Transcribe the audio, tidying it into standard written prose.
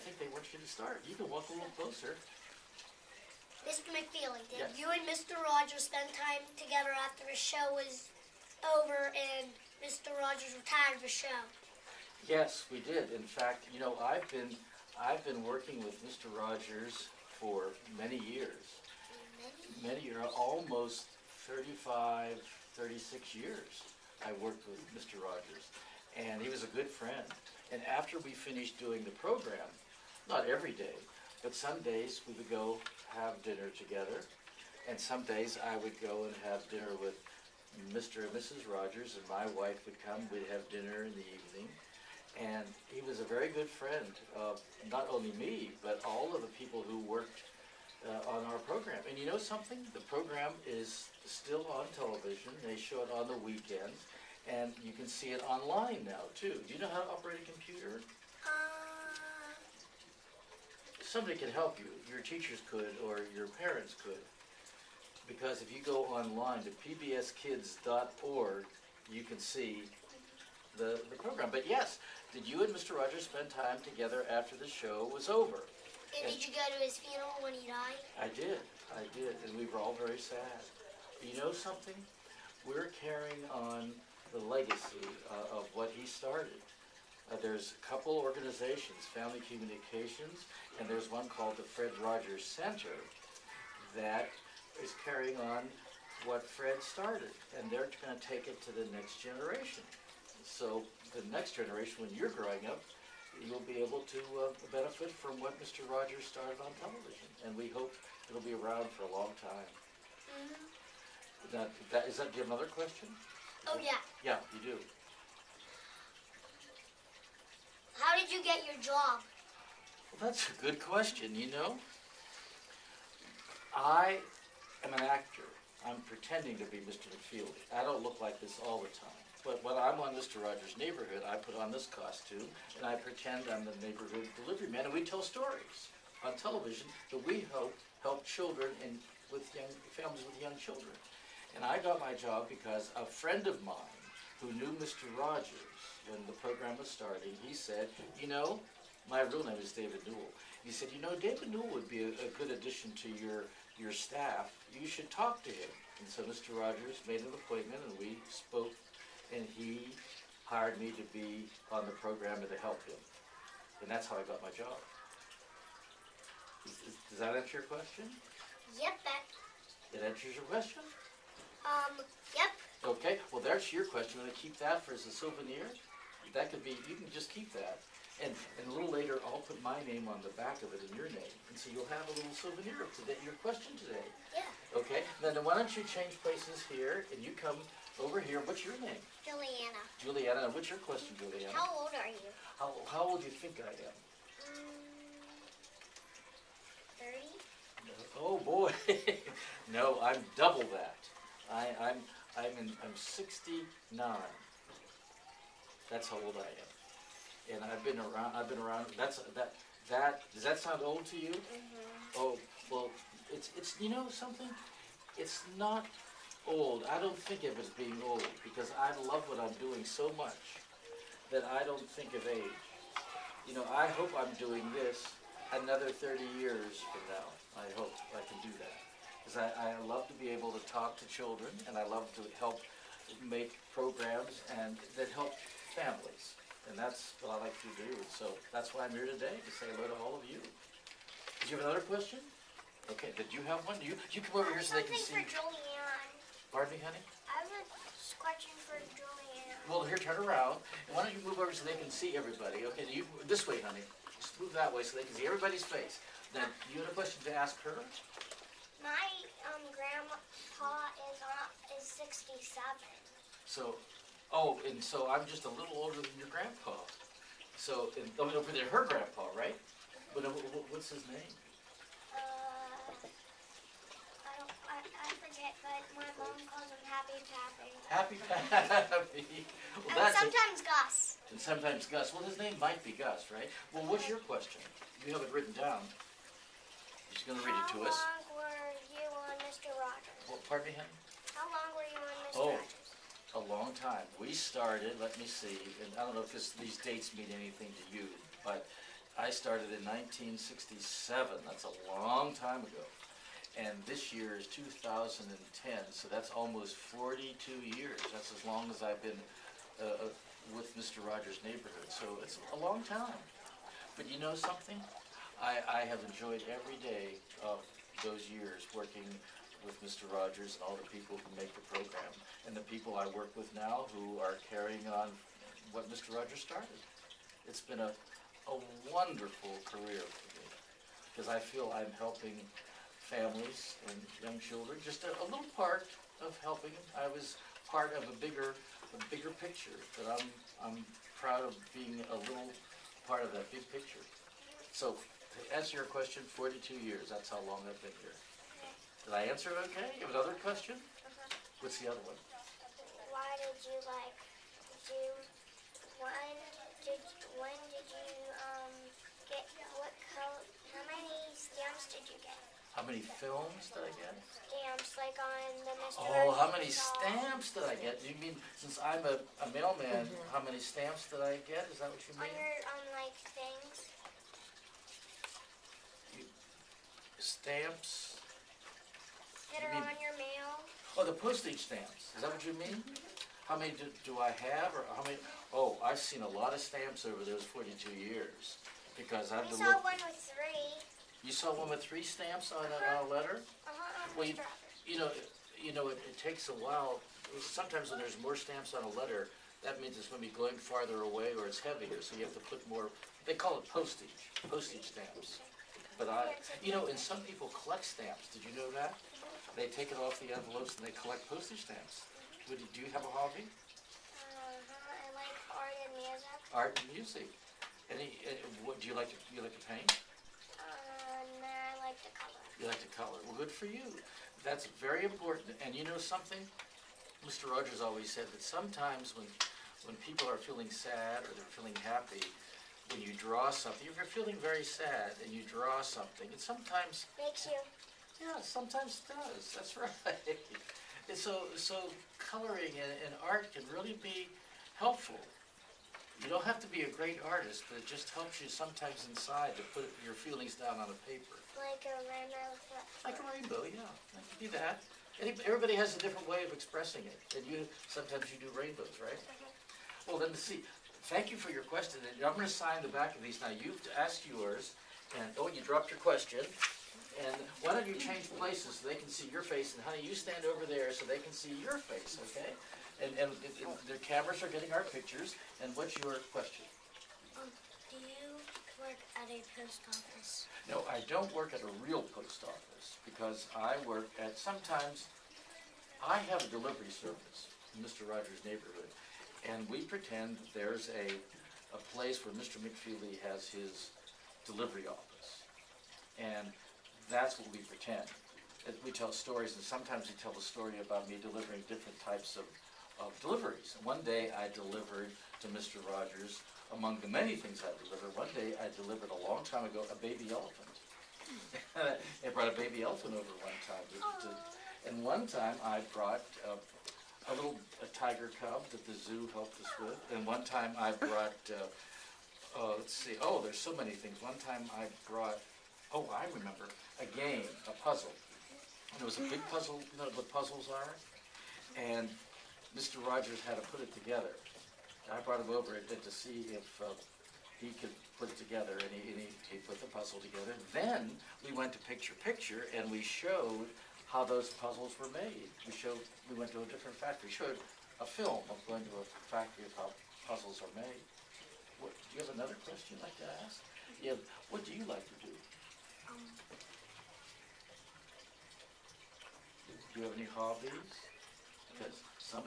think they want you to start. You can walk a little closer. Mr. McFeely, did Yes. you and Mr. Rogers spend time together after the show was over and Mr. Rogers retired the show? Yes, we did. In fact, you know, I've been working with Mr. Rogers for many years. Many years, almost 35, 36 years I worked with Mr. Rogers. And he was a good friend. And after we finished doing the program, not every day, but some days we would go have dinner together. And some days I would go and have dinner with Mr. and Mrs. Rogers, and my wife would come. We'd have dinner in the evening. And he was a very good friend of not only me, but all of the people who worked on our program. And you know something? The program is still on television. They show it on the weekends. And you can see it online now, too. Do you know how to operate a computer? Somebody can help you. Your teachers could, or your parents could. Because if you go online to pbskids.org, you can see the program. But yes, did you and Mr. Rogers spend time together after the show was over? And did you go to his funeral when he died? I did, and we were all very sad. You know something? We're carrying on the legacy of what he started. There's a couple organizations, Family Communications, and there's one called the Fred Rogers Center that is carrying on what Fred started, and they're going to take it to the next generation. So the next generation, when you're growing up, you'll be able to benefit from what Mr. Rogers started on television, and we hope it'll be around for a long time. Now, do you have another question? Oh, yeah. Yeah, you do. How did you get your job? Well, that's a good question, you know. I am an actor. I'm pretending to be Mr. McFeely. I don't look like this all the time. But when I'm on Mr. Rogers' Neighborhood, I put on this costume, and I pretend I'm the neighborhood delivery man, and we tell stories on television that we help children and with young families with young children. And I got my job because a friend of mine who knew Mr. Rogers when the program was starting, he said, you know, my real name is David Newell. He said, you know, David Newell would be a good addition to your staff. You should talk to him. And so Mr. Rogers made an appointment, and we spoke, and he hired me to be on the program and to help him. And that's how I got my job. Does that answer your question? Yep, It answers your question? yep. Okay, well, there's your question. I'm going to keep that for as a souvenir. That could be, you can just keep that. And a little later, I'll put my name on the back of it in your name. And so you'll have a little souvenir of today, your question today. Yeah. Okay, then why don't you change places here, and you come over here. What's your name? Juliana. Juliana. And what's your question, Juliana? How old are you? How old do you think I am? 30? Oh, boy. No, I'm double that. I'm 69. That's how old I am. And I've been around, does that sound old to you? Oh, well, it's, you know something? It's not old. I don't think of it as being old, because I love what I'm doing so much that I don't think of age. You know, I hope I'm doing this another 30 years from now. I hope I can do that. Because I love to be able to talk to children, and I love to help make programs and that help families. And that's what I like to do. So that's why I'm here today, to say hello to all of you. Did you have another question? Okay, did you have one? You come over here so they can see. Something for Julianne. Pardon me, honey? I have a question for Julianne. Well, here, turn around. And why don't you move over so they can see everybody? Okay, this way, honey. Just move that way so they can see everybody's face. Then, you had a question to ask her? My grandpa is 67. So, and so I'm just a little older than your grandpa. So, over there, her grandpa, right? But what's his name? I forget, but my mom calls him Happy Pappy. Happy Pappy. Well, And sometimes Gus. And sometimes Gus. Well, his name might be Gus, right? Well, what's your question? You have it written down. She's going to read it to us. How long were you on Mr. Rogers? Well, pardon me, honey? How long were you on Mr. Oh, Rogers? a long time. We started, let me see, and I don't know if these dates mean anything to you, but I I started in 1967. That's a long time ago. And this year is 2010, so that's almost 42 years. That's as long as I've been with Mr. Rogers' Neighborhood. So it's a long time. But you know something? I have enjoyed every day of those years working with Mr. Rogers and all the people who make the program, and the people I work with now who are carrying on what Mr. Rogers started. It's been a wonderful career for me, because I feel I'm helping families and young children, just a little part of helping. I was part of a bigger picture, that I'm proud of being a little part of that big picture. So, to answer your question, 42 years, that's how long I've been here. Did I answer it okay? You have another question? What's the other one? Why did you when did you get, what color, how many stamps did you get? How many films did I get? Stamps, like on the Mr. Oh, how Rogers many doll. stamps did I get? You mean, since I'm a mailman, how many stamps did I get? Is that what you On mean? your, like, things? Stamps? That You are mean- on your mail? Oh, the postage stamps. Is that what you mean? How many do I have, or how many? Oh, I've seen a lot of stamps over those 42 years, because I've We delivered. saw one with 3. You saw one with 3 stamps on a letter? Well, Mr. Rogers. you know, it takes a while. Sometimes when there's more stamps on a letter, that means it's going to be going farther away or it's heavier, so you have to put more. They call it postage stamps. But and some people collect stamps. Did you know that? They take it off the envelopes and they collect postage stamps. Do you have a hobby? I like art and music. Art and music. What do you like to paint? And I like to color. You like to color. Well, good for you. That's very important. And you know something? Mr. Rogers always said that sometimes when people are feeling sad or they're feeling happy, when you draw something, if you're feeling very sad and you draw something, it sometimes, Makes you. yeah, sometimes it does. That's right. And so coloring and art can really be helpful. You don't have to be a great artist, but it just helps you sometimes inside to put your feelings down on a paper. Like a rainbow. Like a rainbow, yeah. I can do that. Everybody has a different way of expressing it. And sometimes you do rainbows, right? Well, then, thank you for your question. And I'm going to sign the back of these. Now, you've asked yours, and you dropped your question. And why don't you change places so they can see your face? And honey, you stand over there so they can see your face, okay? And the cameras are getting our pictures. And what's your question? Do you work at a post office? No, I don't work at a real post office, because I work at, sometimes, I have a delivery service in Mr. Rogers' Neighborhood, and we pretend there's a place where Mr. McFeely has his delivery office, and that's what we pretend. We tell stories, and sometimes we tell the story about me delivering different types of deliveries. One day I delivered to Mr. Rogers, among the many things I delivered, one day I delivered a long time ago a baby elephant. I brought a baby elephant over one time. And one time I brought a tiger cub that the zoo helped us with. And one time I brought, let's see, there's so many things. One time I brought, I remember, a game, a puzzle. And it was a big puzzle, you know what puzzles are? And Mr. Rogers had to put it together. I brought him over to see if he could put it together, and he put the puzzle together. Then we went to picture, and we showed how those puzzles were made. We went to a different factory. We showed a film of going to a factory of how puzzles are made. Do you have another question you'd like to ask? What do you like to do? Do you have any hobbies? Because some of